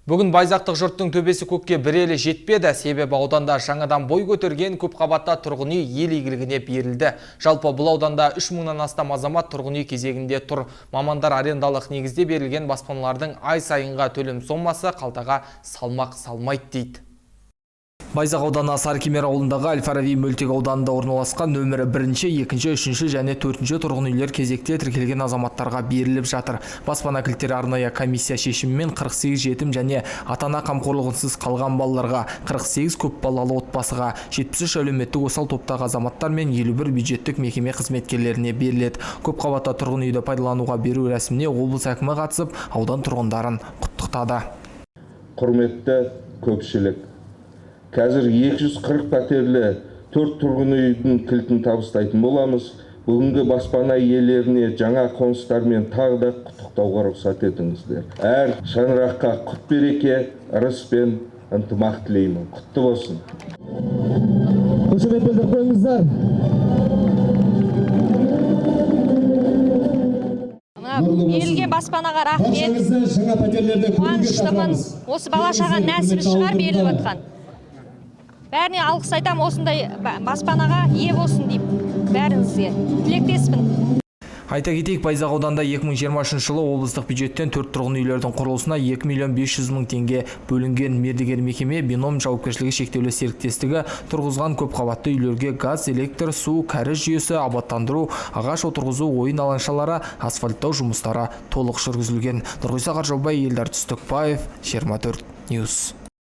Бүгін байзақтық жұрттың төбесі көкке бір елі жетпеді, себебі ауданда жаңадан бой көтерген көп қабатта тұрғын үй ел игілігіне берілді. Жалпы бұл ауданда 3000-нан астам азамат тұрғын үй кезегінде тұр. Мамандар арендалық негізде берілген баспаналардың ай сайынға төлем сомасы қалтаға салмақ салмайды дейді. Байзақ ауданы Сарыкемер ауылындағы Әл-Фараби мөлтек ауданында орналасқан нөмірі 1, 2, 3 және 4 тұрғын үйлер кезекте тіркелген азаматтарға беріліп жатыр. Баспана кілттері арнайы комиссия шешімімен 48 жетім және ата-ана қамқорлығынсыз қалған балаларға, 48 көпбалалы отбасыға, 73 әлеуметтік осал топтағы азаматтар мен 51 бюджеттік мекеме қызметкерлеріне беріледі. Көп қабатты тұрғын үйді пайдалануға беру рәсіміне облыс әкімі қатысып, аудан тұрғындарын құттықтады. Құрметті көпшілік, қазір 240 пәтерлі 4 тұрғын үйдің кілтін табыстайтын боламыз. Бүгінгі баспана иелеріне жаңа қоныстармен тағы да құттықтауға рұқсат етіңіздер. Әр шаңыраққа құт береке, ырыс пен ынтымақ тілеймін. Құтты болсын. Қошемет білдіріп қойыңыздар. Берілген баспанаға рахмет. Қуаныштымын. Осы бала-шаға нәсібі шығар беріліп отқан. Бәріне алғыс айтам, осындай баспанаға ие болсын deyip, бәріңізге тілектеспін. Айта кетейік, Байзақ ауданында 2023 жылы облыстық бюджеттен 4 тұрғын үйлердің құрылысына 2 500 000 теңге бөлінген. Мердігер мекеме бином жауапкершілігі шектеулі серіктестігі тұрғызған көп қабатты үйлерге газ, электр, су, кәріз жүйесі, абаттандыру, ағаш отырғызу, ойын алаңшалары, асфальттау жұмыстары толық жүргізілген. Нұрғиса Қаржаубай, Елдар Түстікбаев, 24 News.